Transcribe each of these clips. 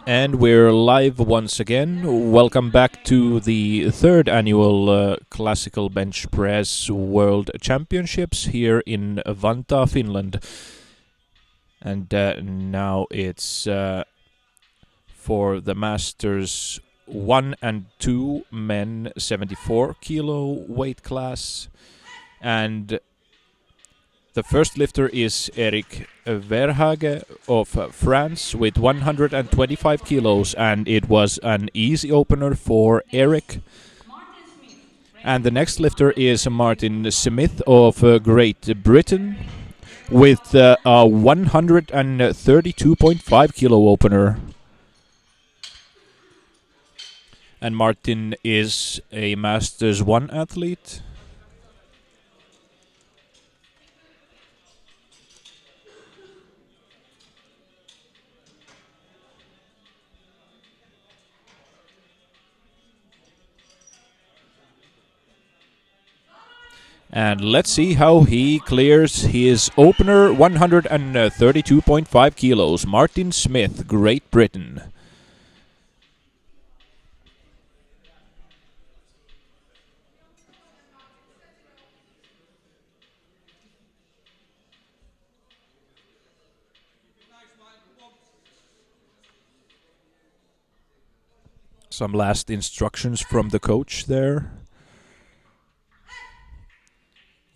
And we're live once again. Welcome back to the third annual Classical Bench Press World Championships here in Vantaa, Finland. And now it's for the Masters 1 and 2 men 74 kilo weight class. And the first lifter is Eric Verhage of France with 125 kilos, and it was an easy opener for Eric. And the next lifter is Martin Smith of Great Britain with a 132.5 kilo opener. And Martin is a Masters 1 athlete. And let's see how he clears his opener, 132.5 kilos. Martin Smith, Great Britain. Some last instructions from the coach there.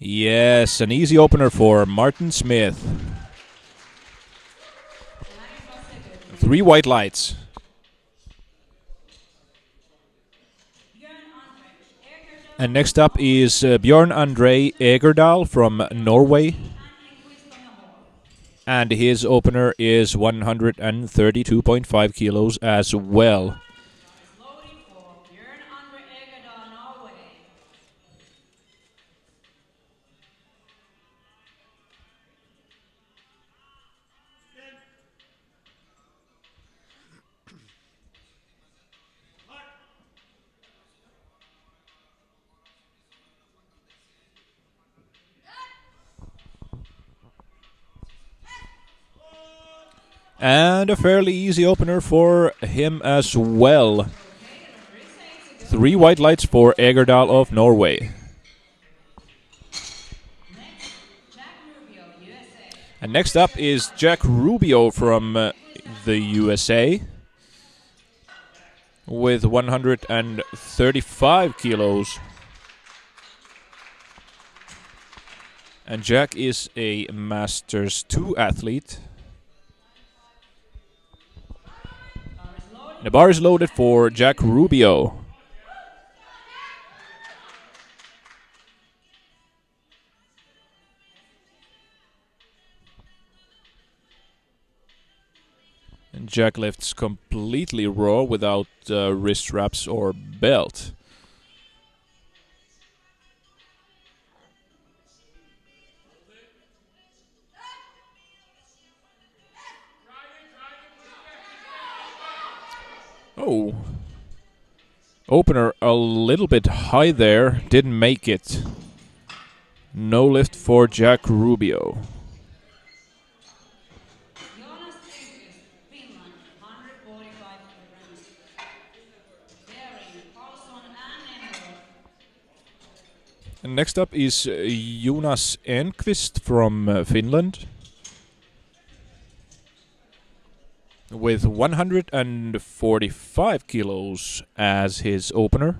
Yes, an easy opener for Martin Smith. 3 white lights. And next up is Bjorn Andre Egerdal from Norway. And his opener is 132.5 kilos as well. And a fairly easy opener for him as well. 3 white lights for Egerdal of Norway. And next up is Jack Rubio from the USA with 135 kilos. And Jack is a Masters 2 athlete. The bar is loaded for Jack Rubio. And Jack lifts completely raw without wrist straps or belt. Oh, opener a little bit high there, didn't make it. No lift for Jack Rubio. And next up is Jonas Enqvist from Finland. With 145 kilos as his opener.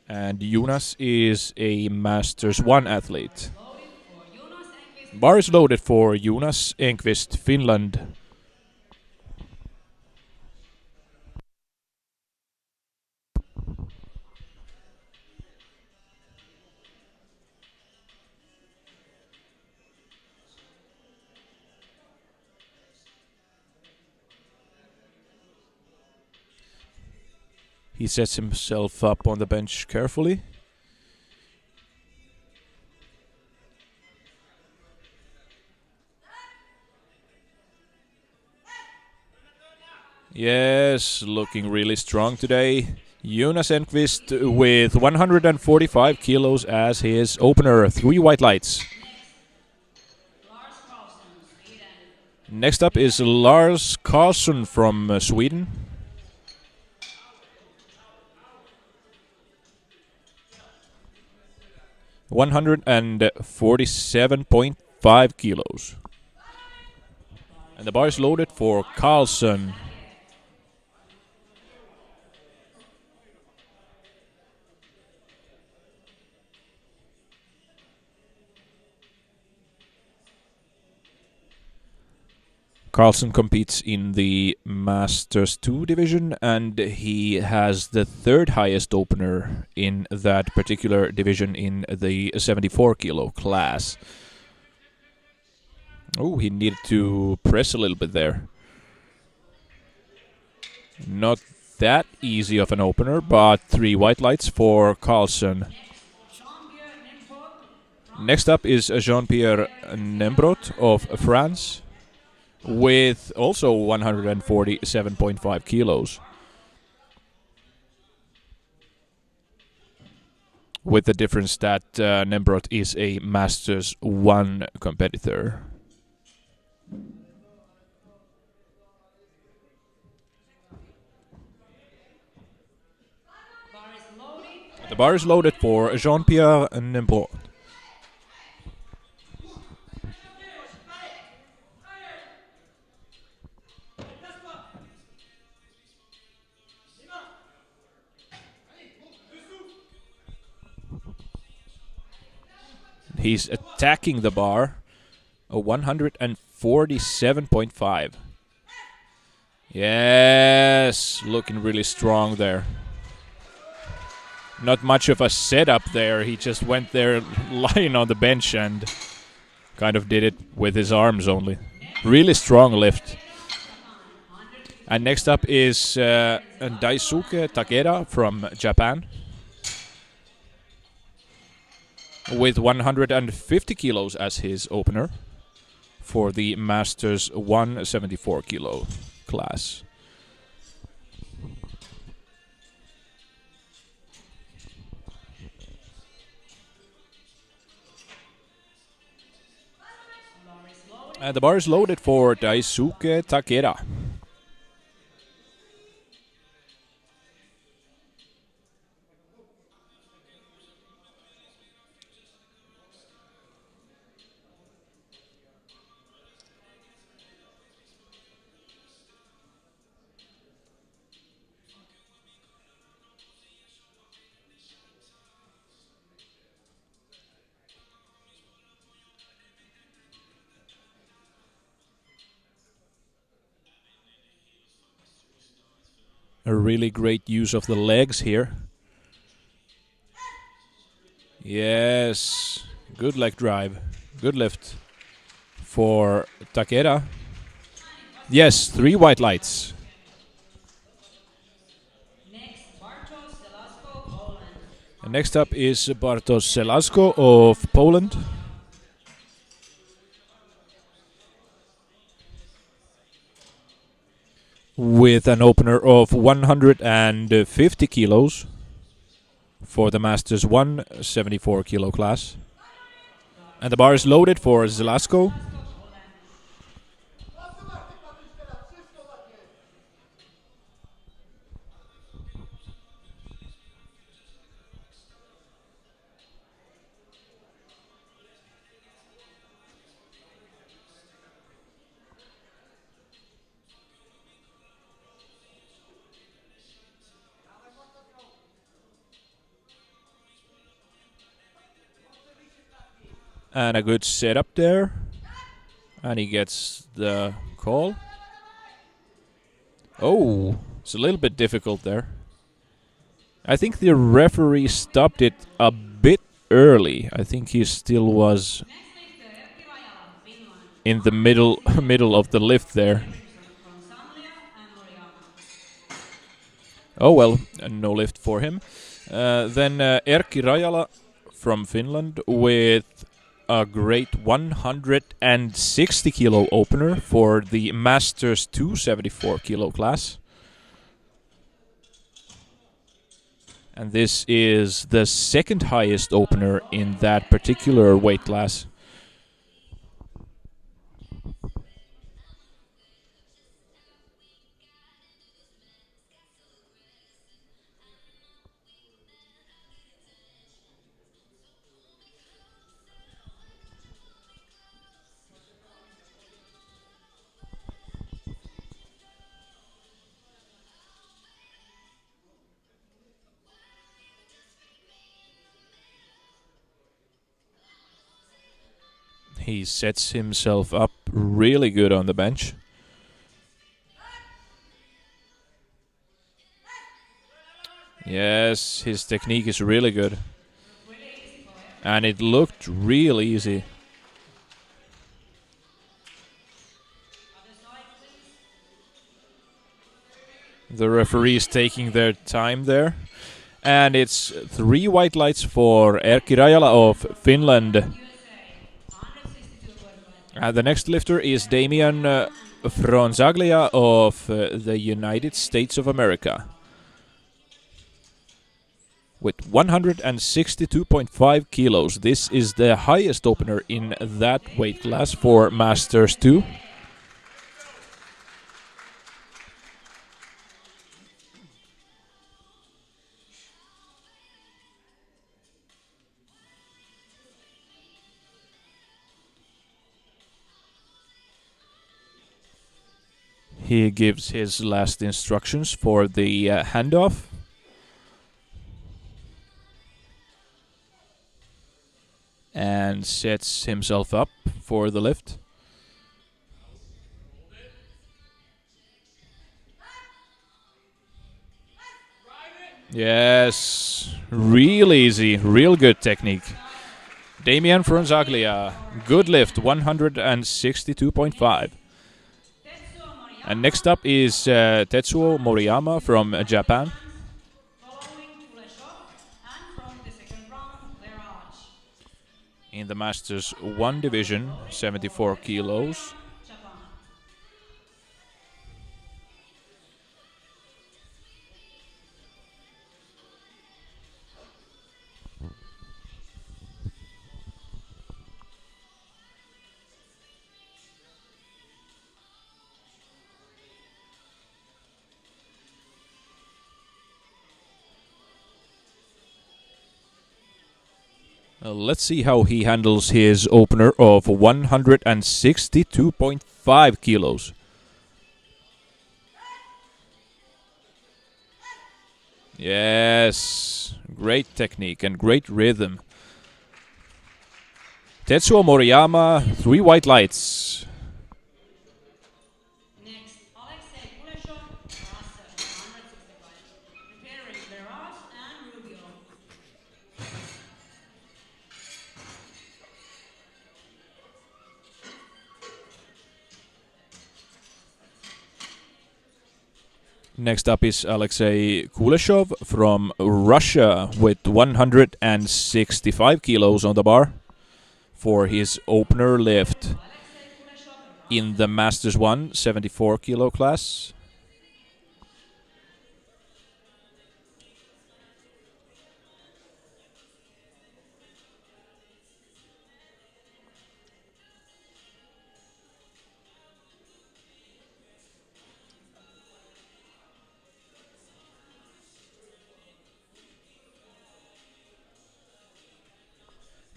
And Jonas is a Masters 1 athlete. Bar is loaded for Jonas Enqvist, Finland. He sets himself up on the bench carefully. Yes, looking really strong today. Jonas Enqvist with 145 kilos as his opener. 3 white lights. Next up is Lars Carson from Sweden. $147.5 kilos. And the bar is loaded for Carlson. Carlson competes in the Masters 2 division, and he has the third highest opener in that particular division in the 74 kilo class. Oh, he needed to press a little bit there. Not that easy of an opener, but 3 white lights for Carlson. Next up is Jean-Pierre Nembrot of France, with also 147.5 kilos. With the difference that Nembrot is a Masters 1 competitor. The bar is loaded for Jean-Pierre Nembrot. He's attacking the bar. A 147.5. Yes, looking really strong there. Not much of a setup there. He just went there lying on the bench and kind of did it with his arms only. Really strong lift. And next up is Daisuke Takeda from Japan, with 150 kilos as his opener for the Masters 174 kilo class. And the bar is loaded for Daisuke Takeda. A really great use of the legs here. Yes, good leg drive, good lift for Takeda. Yes, 3 white lights. And next up is Bartos Zelasko of Poland. With an opener of 150 kilos for the Masters 174 kilo class. And the bar is loaded for Zelasko. And a good setup there. And he gets the call. Oh, it's a little bit difficult there. I think the referee stopped it a bit early. I think he still was in the middle of the lift there. Oh well, no lift for him. Then Erkki Rajala from Finland with a great 160 kilo opener for the Masters 274 kilo class. And this is the second highest opener in that particular weight class. He sets himself up really good on the bench. Yes, his technique is really good. And it looked real easy. The referee is taking their time there. And it's 3 white lights for Erkki Rajala of Finland. The next lifter is Damian Fronzaglia of the United States of America. With 162.5 kilos. This is the highest opener in that weight class for Masters 2. He gives his last instructions for the handoff. And sets himself up for the lift. Yes, real easy, real good technique. Damian Fronzaglia, good lift, 162.5. And next up is Tetsuo Moriyama from Japan. In the Masters 1 division, 74 kilos. Let's see how he handles his opener of 162.5 kilos. Yes, great technique and great rhythm. Tetsuo Moriyama, 3 white lights. Next, Alexei Kuleshov, Russell, 165. Preparing Lars and Rubio. Next up is Alexei Kuleshov from Russia with 165 kilos on the bar for his opener lift in the Masters 1 74 kilo class.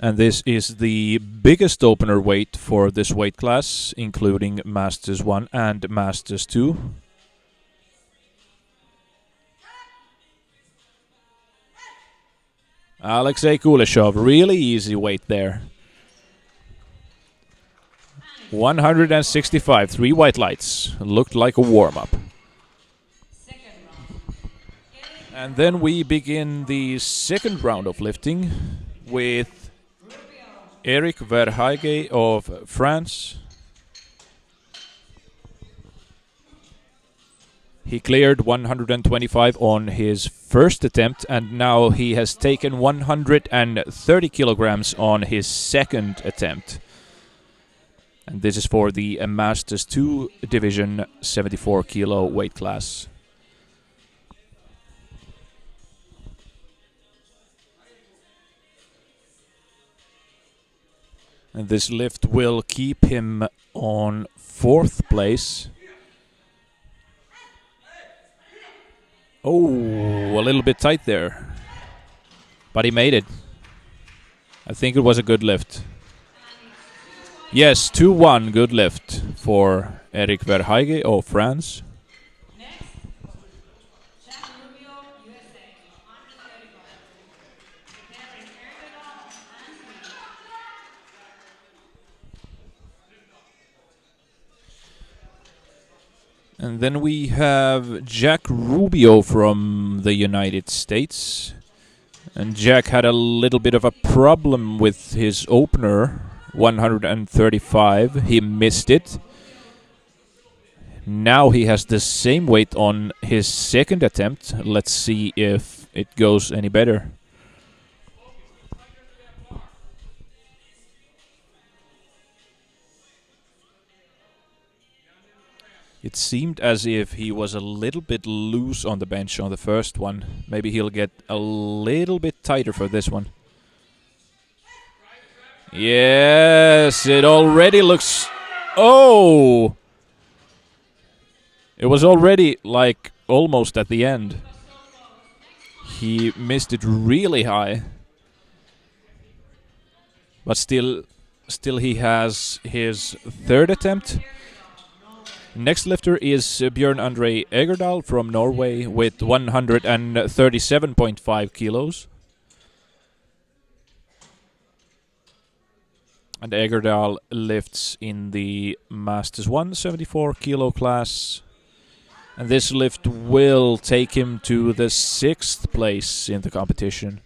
And this is the biggest opener weight for this weight class, including Masters 1 and Masters 2. Alexei Kuleshov, really easy weight there. 165, 3 white lights. Looked like a warm-up. And then we begin the second round of lifting with Eric Verhaeghe of France. He cleared 125 on his first attempt, and now he has taken 130 kilograms on his second attempt. And this is for the Masters 2 division 74 kilo weight class. And this lift will keep him on 4th place. Oh, a little bit tight there. But he made it. I think it was a good lift. Yes, 2-1, good lift for Eric Verhaeghe of France. Rubio, USA, 135. Preparing Igudala and And then we have Jack Rubio from the United States. And Jack had a little bit of a problem with his opener, 135. He missed it. Now he has the same weight on his second attempt. Let's see if it goes any better. It seemed as if he was a little bit loose on the bench on the first one. Maybe he'll get a little bit tighter for this one. Yes, it already looks... Oh! It was already, like, almost at the end. He missed it really high. But still he has his third attempt. Next lifter is Bjorn Andre Igudala from Norway with 137.5 kilos. And Igudala lifts in the Masters 174 kilo class. And this lift will take him to the 6th place in the competition.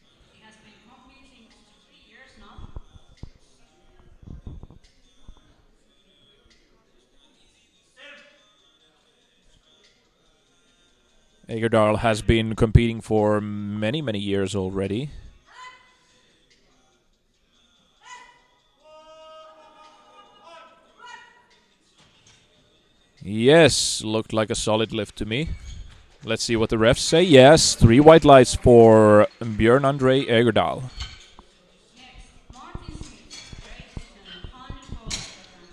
Igudala has been competing for many, many years already. Yes, looked like a solid lift to me. Let's see what the refs say. Yes, 3 white lights for Bjorn Andre Igudala.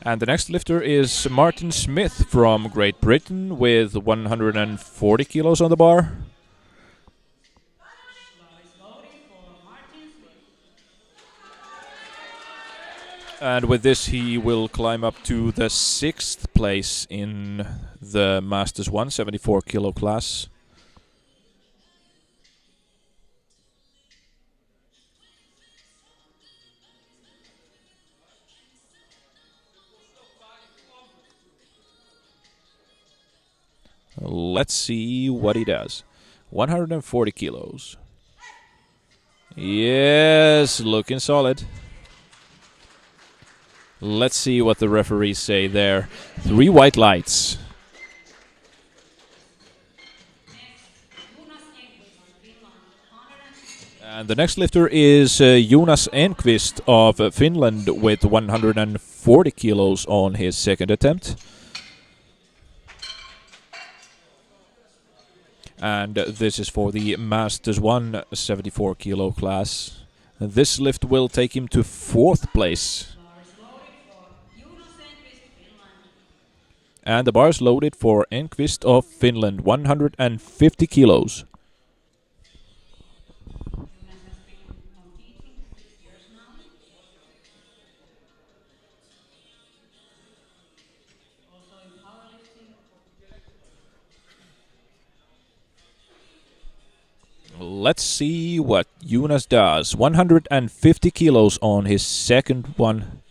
And the next lifter is Martin Smith from Great Britain with 140 kilos on the bar. And with this he will climb up to the 6th place in the Masters 174 kilo class. Let's see what he does. 140 kilos. Yes, looking solid. Let's see what the referees say there. 3 white lights. And the next lifter is Jonas Enqvist of Finland with 140 kilos on his second attempt. And this is for the Masters 174 kilo class. This lift will take him to 4th place. And the bar is loaded for Enqvist of Finland, 150 kilos. Let's see what Jonas does. 150 kilos on his second one.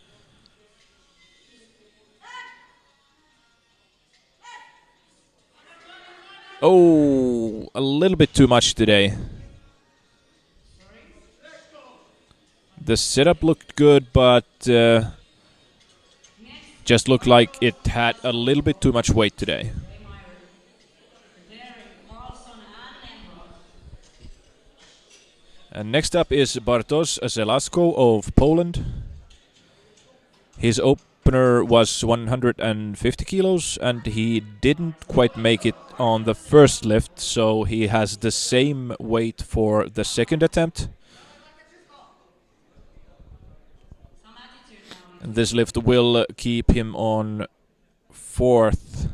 Oh, a little bit too much today. The setup looked good, but just looked like it had a little bit too much weight today. And next up is Bartos Zelasko of Poland. His opener was 150 kilos and he didn't quite make it on the first lift, so he has the same weight for the second attempt. And this lift will keep him on 4th,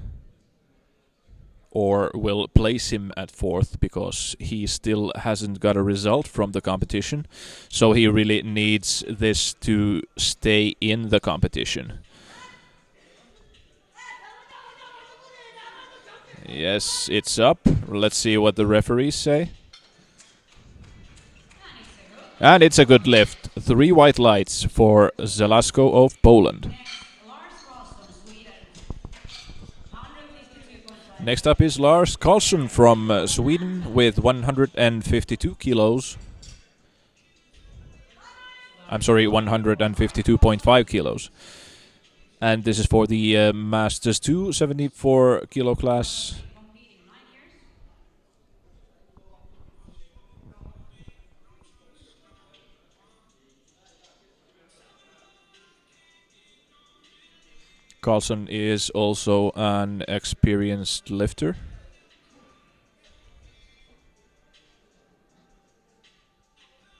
or will place him at 4th, because he still hasn't got a result from the competition. So he really needs this to stay in the competition. Yes, it's up. Let's see what the referees say. And it's a good lift. 3 white lights for Zelasko of Poland. Next up is Lars Carson from Sweden with 152 kilos. I'm sorry, 152.5 kilos. And this is for the Masters 2 74 kilo class. Carlson is also an experienced lifter.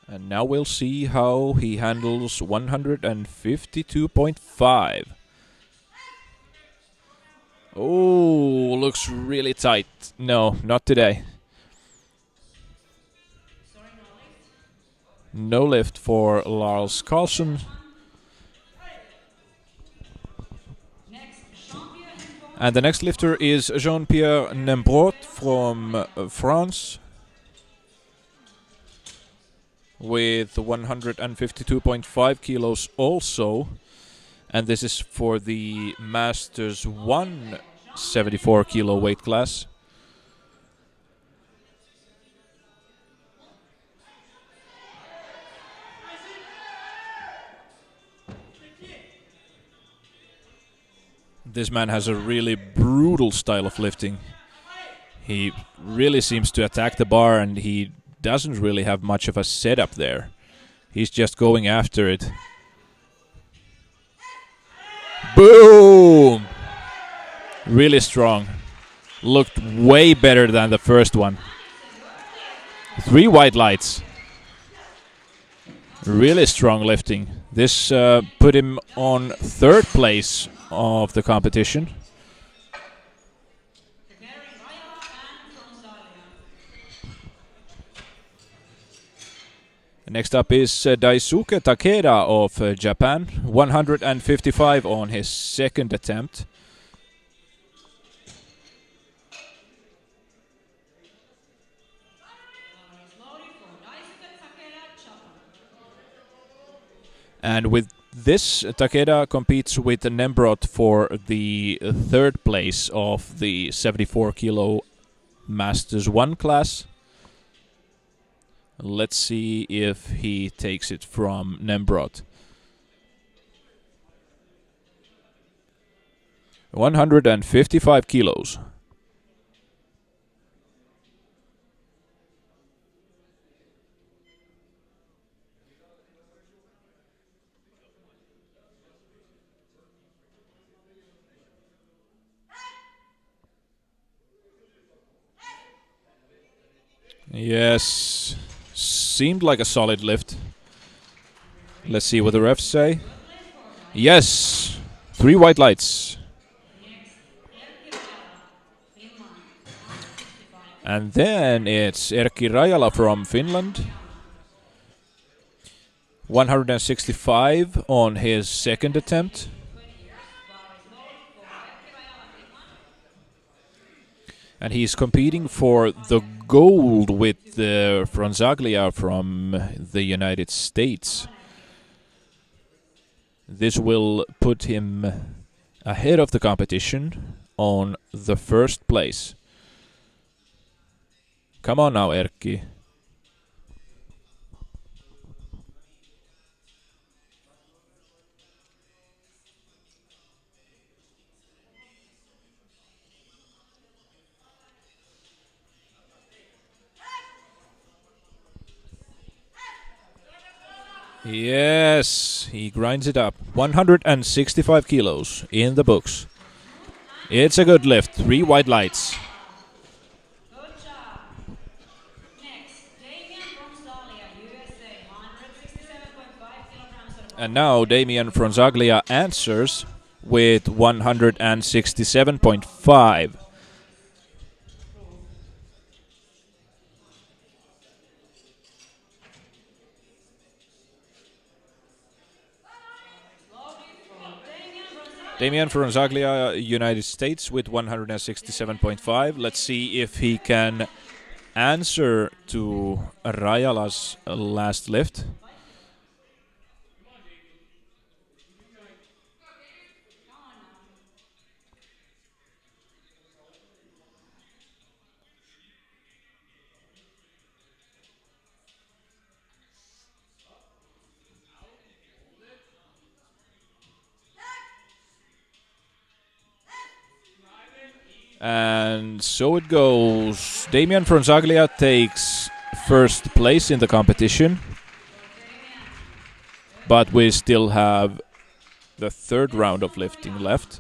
And now we'll see how he handles 152.5. Oh, looks really tight. No, not today. No lift for Lars Carlson. And the next lifter is Jean-Pierre Nembrot from France with 152.5 kilos also. And this is for the Masters 1 74 kilo weight class. This man has a really brutal style of lifting. He really seems to attack the bar and he doesn't really have much of a setup there. He's just going after it. Boom! Really strong. Looked way better than the first one. 3 white lights. Really strong lifting. This put him on 3rd place of the competition. Next up is Daisuke Takeda of Japan, 155 on his 2nd attempt. And with this, Takeda competes with Nembrot for the 3rd place of the 74 kilo Masters 1 class. Let's see if he takes it from Nembrot. 155 kilos. Yes, seemed like a solid lift. Let's see what the refs say. Yes, 3 white lights. And then it's Erkki Rajala from Finland. 165 on his 2nd attempt. And he's competing for the gold with Fronzaglia from the United States. This will put him ahead of the competition on the 1st place. Come on now, Erkki. Yes, he grinds it up. 165 kilos in the books. It's a good lift. 3 white lights. Good job. Next, Damien Fronzaglia, USA, 167.5 kilograms. And now Damien Fronzaglia answers with 167.5. Damien Fronzaglia, United States, with 167.5. Let's see if he can answer to Rajala's last lift. And so it goes. Damian Fronzaglia takes first place in the competition. But we still have the third round of lifting left.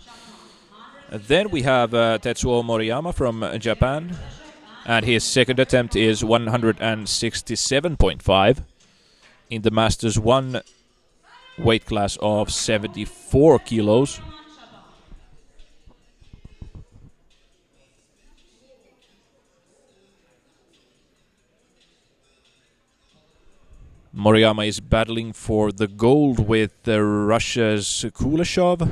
And then we have Tetsuo Moriyama from Japan. And his second attempt is 167.5 in the Masters 1 weight class of 74 kilos. Moriyama is battling for the gold with Russia's Kuleshov.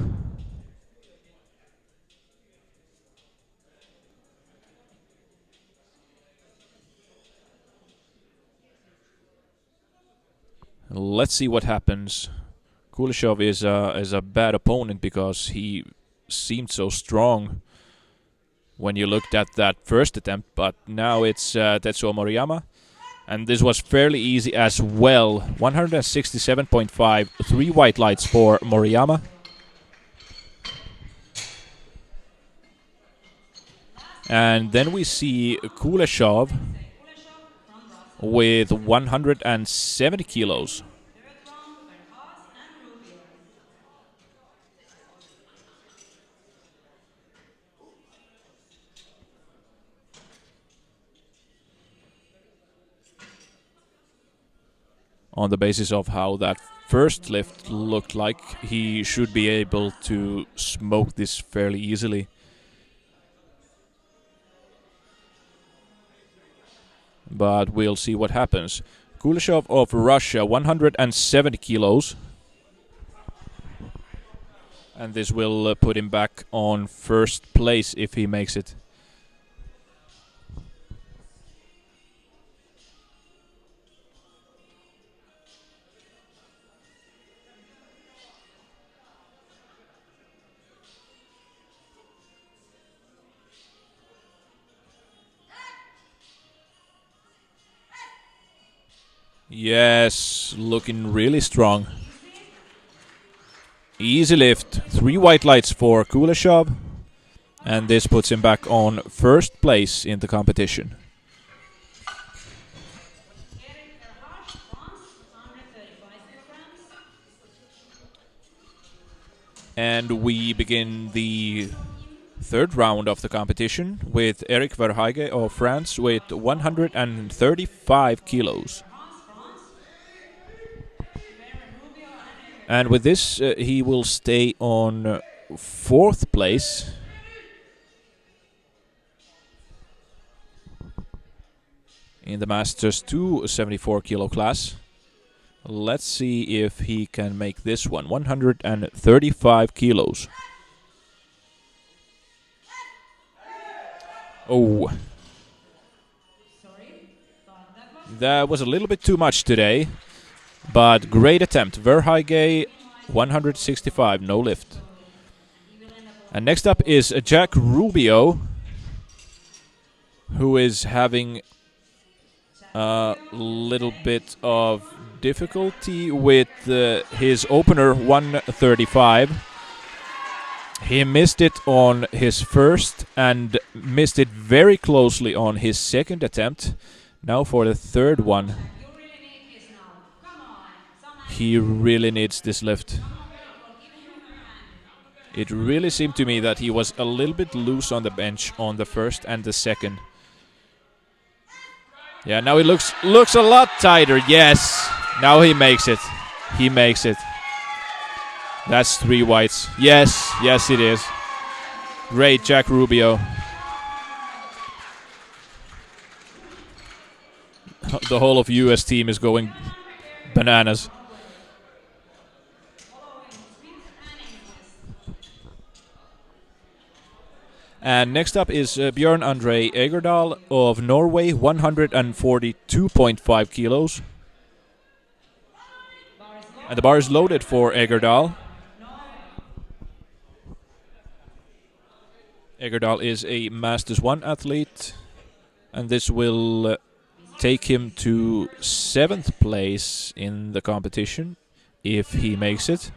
Let's see what happens. Kuleshov is a bad opponent because he seemed so strong when you looked at that first attempt, but now it's Tetsuo Moriyama. And this was fairly easy as well. 167.5, 3 white lights for Moriyama. And then we see Kuleshov with 170 kilos. On the basis of how that first lift looked like, he should be able to smoke this fairly easily. But we'll see what happens. Kuleshov of Russia, 170 kilos. And this will put him back on first place if he makes it. Yes, looking really strong. Easy lift. 3 white lights for Kuleshov. And this puts him back on first place in the competition. And we begin the third round of the competition with Eric Verhaeghe of France with 135 kilos. And with this, he will stay on fourth place. In the Masters 2 74 kilo class. Let's see if he can make this one. 135 kilos. Oh. That was a little bit too much today. But great attempt. Verhaeghe, 165, no lift. And next up is Jack Rubio, who is having a little bit of difficulty with his opener 135. He missed it on his first and missed it very closely on his second attempt. Now for the third one. He really needs this lift. It really seemed to me that he was a little bit loose on the bench on the first and the second. Yeah, now he looks a lot tighter. Yes, now he makes it. He makes it. That's 3 whites. Yes, yes it is. Great, Jack Rubio. The whole of US team is going bananas. And next up is Bjorn Andre Igudala of Norway, 142.5 kilos. And the bar is loaded for Igudala. Igudala is a Masters 1 athlete. And this will take him to 7th place in the competition, if he makes it.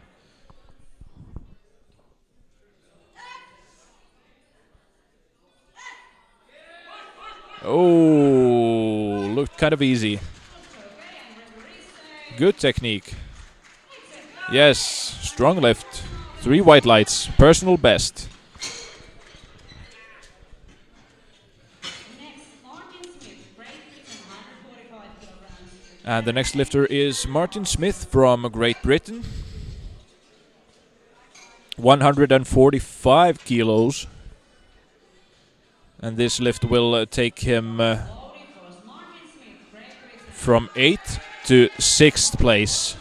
Oh, looked kind of easy. Good technique. Yes, strong lift. 3 white lights, personal best. And the next lifter is Martin Smith from Great Britain. 145 kilos. And this lift will take him from 8th to 6th place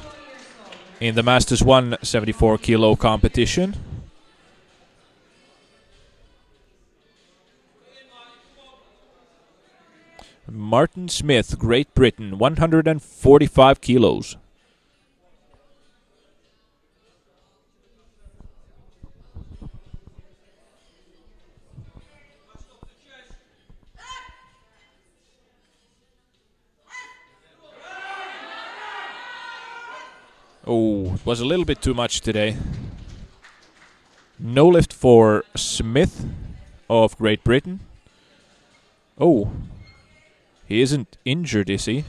in the Masters 174 kilo competition. Martin Smith, Great Britain, 145 kilos. Oh, it was a little bit too much today. No lift for Smith of Great Britain. Oh, he isn't injured, is he?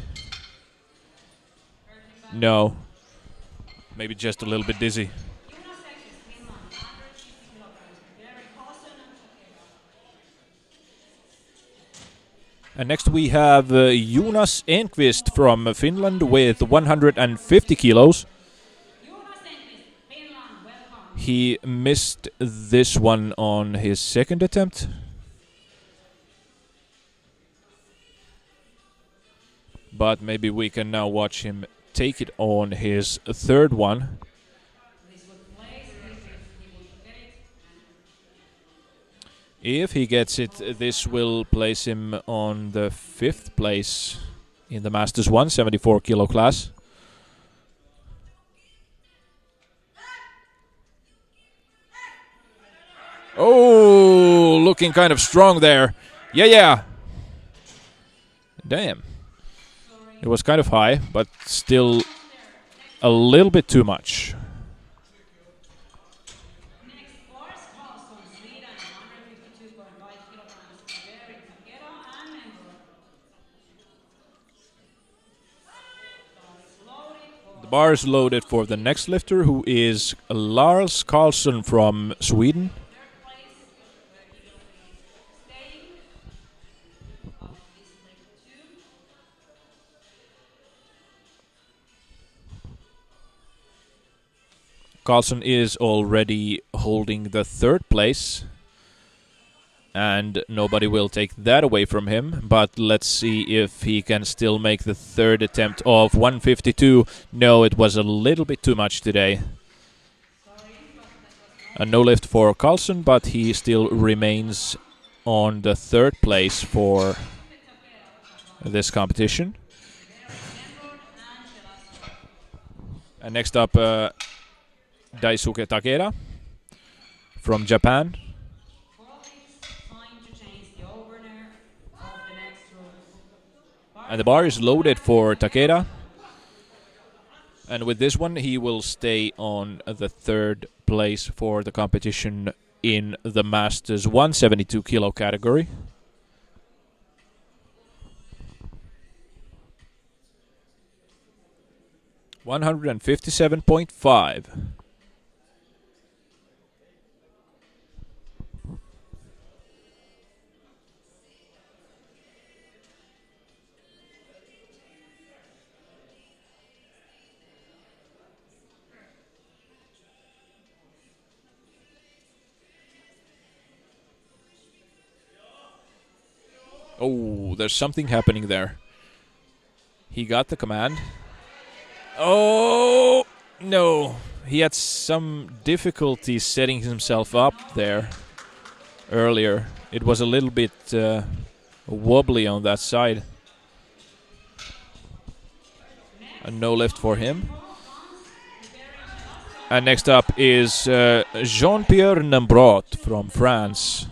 No. Maybe just a little bit dizzy. And next we have Jonas Enqvist from Finland with 150 kilos. He missed this one on his second attempt. But maybe we can now watch him take it on his third one. If he gets it, this will place him on the 5th place in the Masters 174 kilo class. Oh, looking kind of strong there. Yeah. Damn. It was kind of high, but still a little bit too much. Lars Carson, Sweden, 152.5 kilograms, Takeda and The bar is loaded for the next lifter, who is Lars Carson from Sweden. Carlson is already holding the 3rd place, and nobody will take that away from him. But let's see if he can still make the 3rd attempt of 152. No, it was a little bit too much today. A no lift for Carlson, but he still remains on the 3rd place for this competition. And next up, Daisuke Takeda from Japan. And the bar is loaded for Takeda. And with this one, he will stay on the 3rd place for the competition in the Masters 172 kilo category. $157.5. Oh, there's something happening there. He got the command. Oh, no. He had some difficulty setting himself up there earlier. It was a little bit wobbly on that side. A no lift for him. And next up is Jean-Pierre Nembrot from France.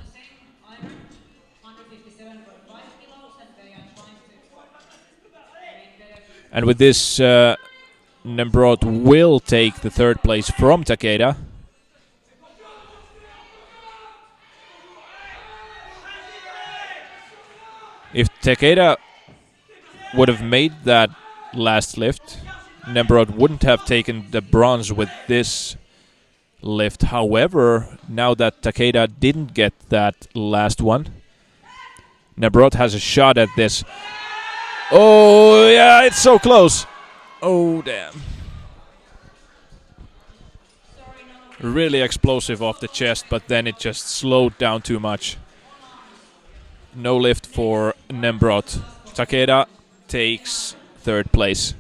And with this, Nembrot will take the 3rd place from Takeda. If Takeda would have made that last lift, Nembrod wouldn't have taken the bronze with this lift. However, now that Takeda didn't get that last one, Nembrod has a shot at this. Oh, yeah, it's so close. Oh, damn. Really explosive off the chest, but then it just slowed down too much. No lift for Nembrod. Takeda takes third place.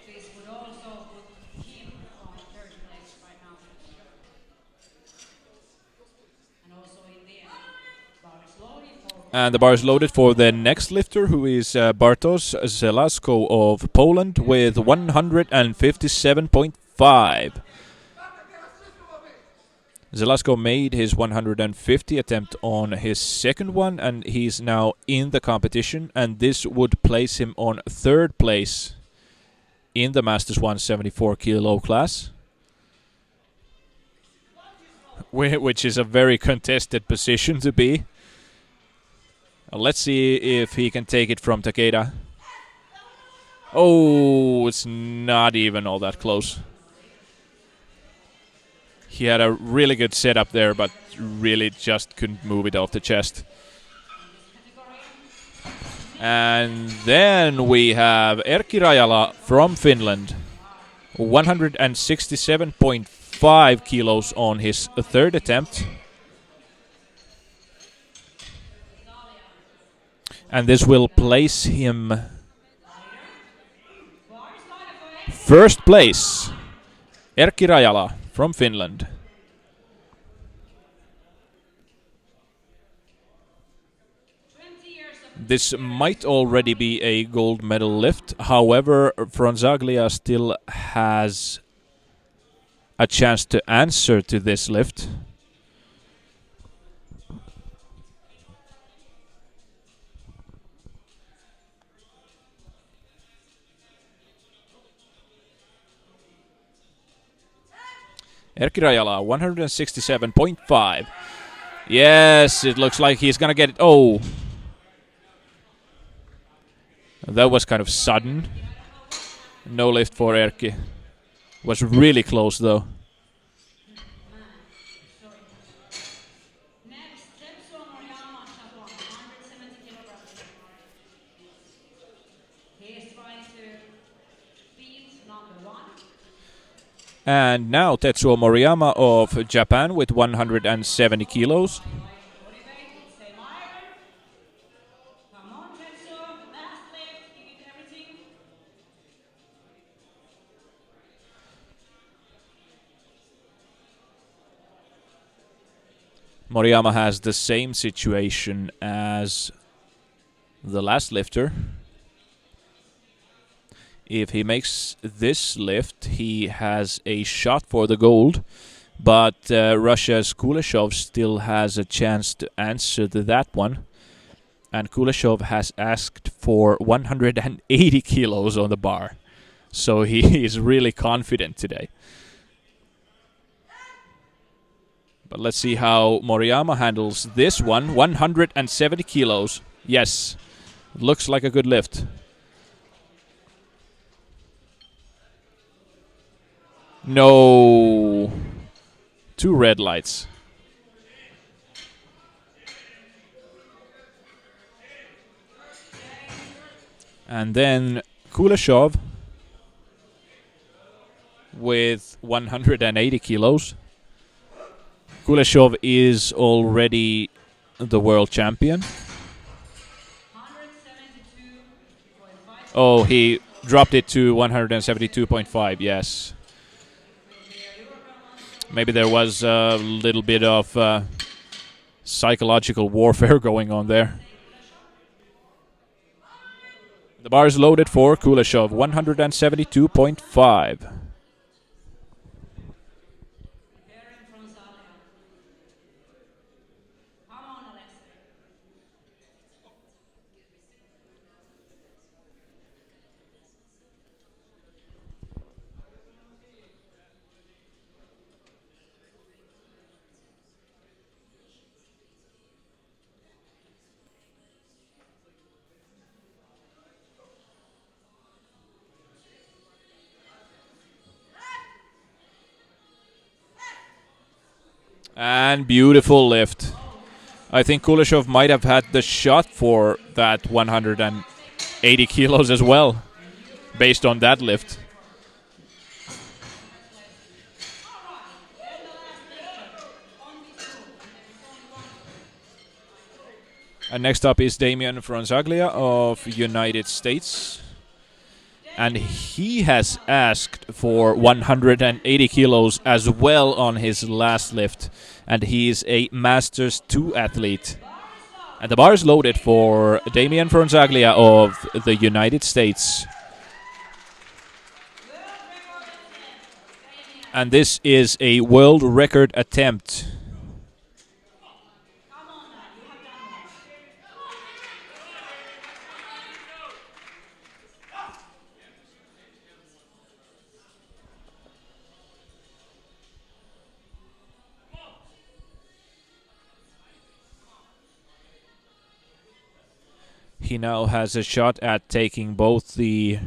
This would also put him on third place right now. And also in the end, bar is loaded for. And the bar is loaded for the next lifter, who is Bartos Zelasko of Poland with 157.5. Zelasko made his 150 attempt on his second one, and he's now in the competition, and this would place him on third place in the Masters 174 kilo class, which is a very contested position to be. Let's see if he can take it from Takeda. Oh, it's not even all that close. He had a really good setup there, but really just couldn't move it off the chest. And then we have Erkki Rajala from Finland. 167.5 kilos on his third attempt. And this will place him first place. Erkki Rajala from Finland. This might already be a gold medal lift. However, Fronzaglia still has a chance to answer to this lift. Erkki Rajala, 167.5. Yes, it looks like he's gonna get it. Oh. That was kind of sudden. No lift for Erkki. Was really close though. Next, Tetsuo Moriyama, 170 kilograms. He is trying to beat number one. And now Tetsuo Moriyama of Japan with 170 kilos. Come on, Tetsuo. Last lift. Give it everything. Moriyama has the same situation as the last lifter. If he makes this lift, he has a shot for the gold, but Russia's Kuleshov still has a chance to answer to that one. And Kuleshov has asked for 180 kilos on the bar, so he is really confident today. But let's see how Moriyama handles this one. 170 kilos. Yes, looks like a good lift. No. 2 red lights. And then Kuleshov with 180 kilos. Kuleshov is already the world champion. 172.5. Oh, he dropped it to 172.5, yes. Maybe there was a little bit of psychological warfare going on there. The bar is loaded for Kuleshov, 172.5. Come on, Alexei. And beautiful lift. I think Kuleshov might have had the shot for that 180 kilos as well, based on that lift. And next up is Damian Fronzaglia of United States. And he has asked for 180 kilos as well on his last lift. And he is a Masters 2 athlete. And the bar is loaded for Damian Fronzaglia of the United States. And this is a world record attempt. He now has a shot at taking both the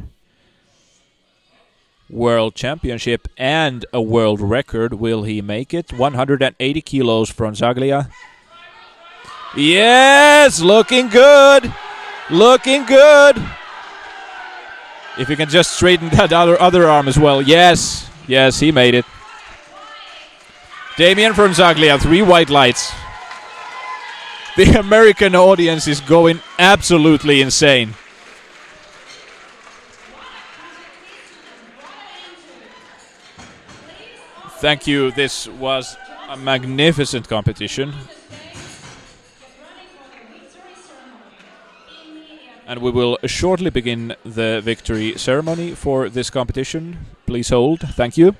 World Championship and a world record. Will he make it? 180 kilos from Zaglia. Yes, looking good. Looking good. If you can just straighten that other arm as well. Yes, yes, he made it. Damian from Zaglia, 3 white lights. The American audience is going absolutely insane. Thank you. This was a magnificent competition. And we will shortly begin the victory ceremony for this competition. Please hold. Thank you.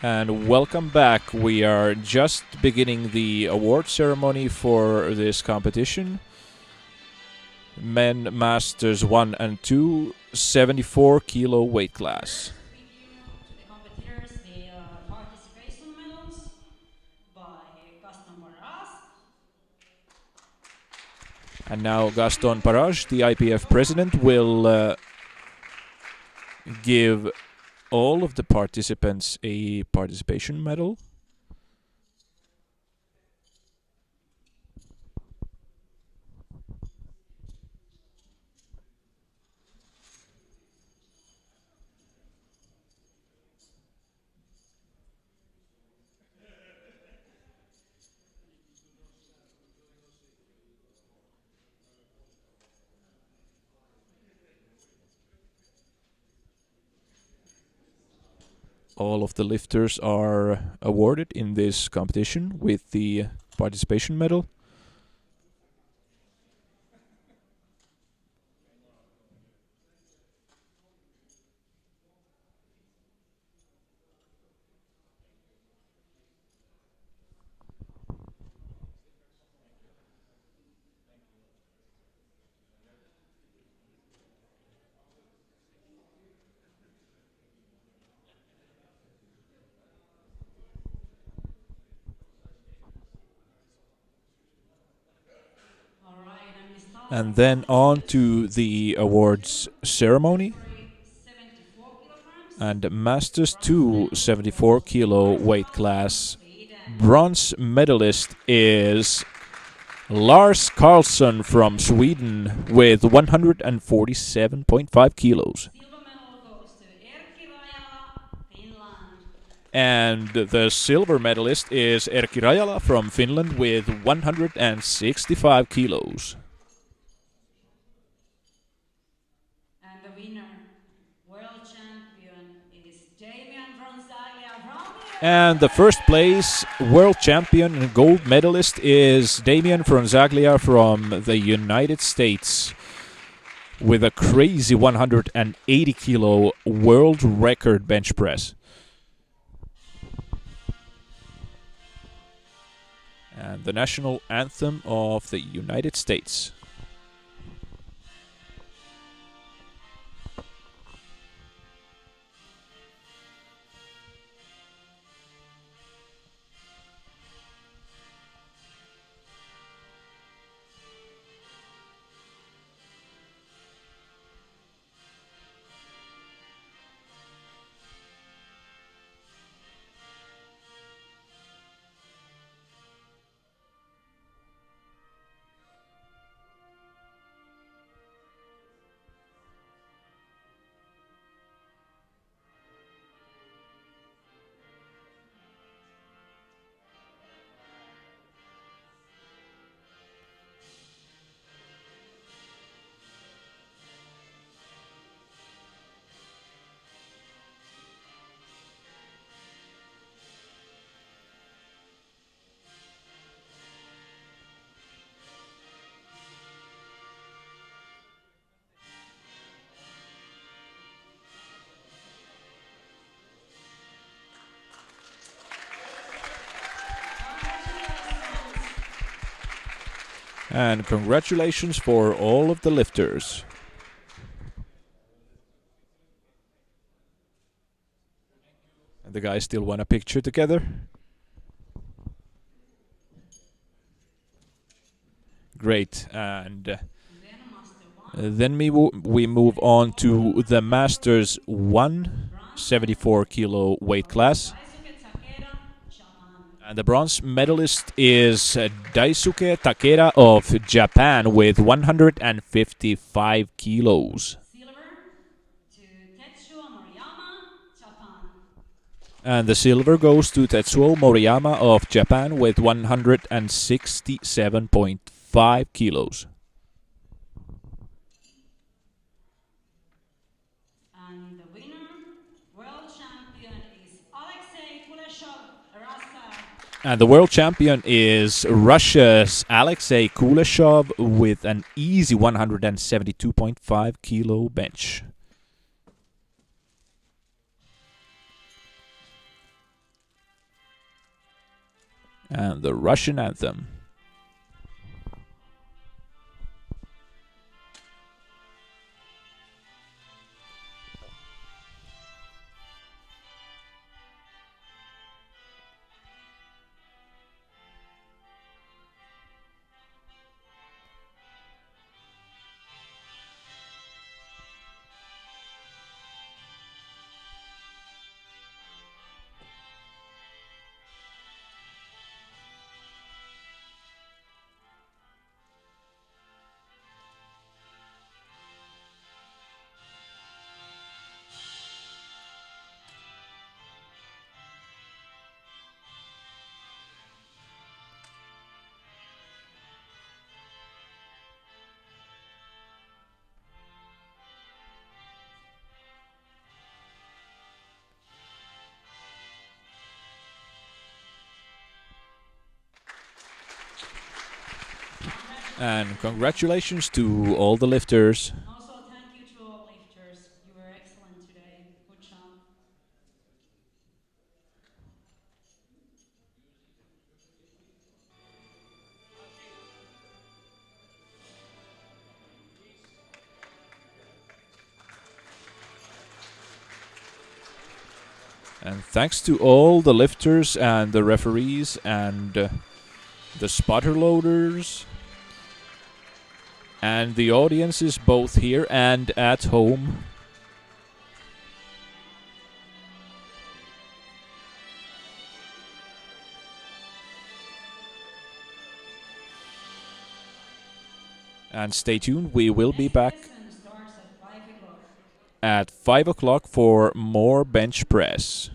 And welcome back. We are just beginning the award ceremony for this competition. Men Masters 1 and 2, 74 kilo weight class. Review to the competitors the participation medals by Gaston Barras. And now Gaston Parage, the IPF president, will give all of the participants a participation medal. All of the lifters are awarded in this competition with the participation medal. And then on to the awards ceremony. 74 kilograms. And Masters 2 74 kilo weight class. Bronze medalist is Lars Carlson from Sweden with 147.5 kilos. Silver medal goes to Erkki Rajala, Finland. And the silver medalist is Erkki Rajala from Finland with 165 kilos. And the winner, world champion, is Damian Ronzaglia from the And the first place world champion and gold medalist is Damian Fronzaglia from the United States with a crazy 180 kilo world record bench press. And the national anthem of the United States. And congratulations for all of the lifters. And the guys still want a picture together. Great. And then we move on to the Masters 1 74 kilo weight class. Daisuke Takeda, Japan. And the bronze medalist is Daisuke Takeda of Japan with 155 kilos. Silver to Tetsuo Moriyama, Japan. And the silver goes to Tetsuo Moriyama of Japan with 167.5 kilos. And the winner, world champion, is Alexei Kuleshov, Russia. And the world champion is Russia's Alexei Kuleshov with an easy 172.5 kilo bench. and the Russian anthem. And congratulations to all the lifters. And also thank you to all lifters. You were excellent today. Good job. And thanks to all the lifters and the referees and the spotter loaders and the audiences both here and at home. And stay tuned, we will be back Lesson starts at 5 o'clock. at 5 o'clock for more bench press.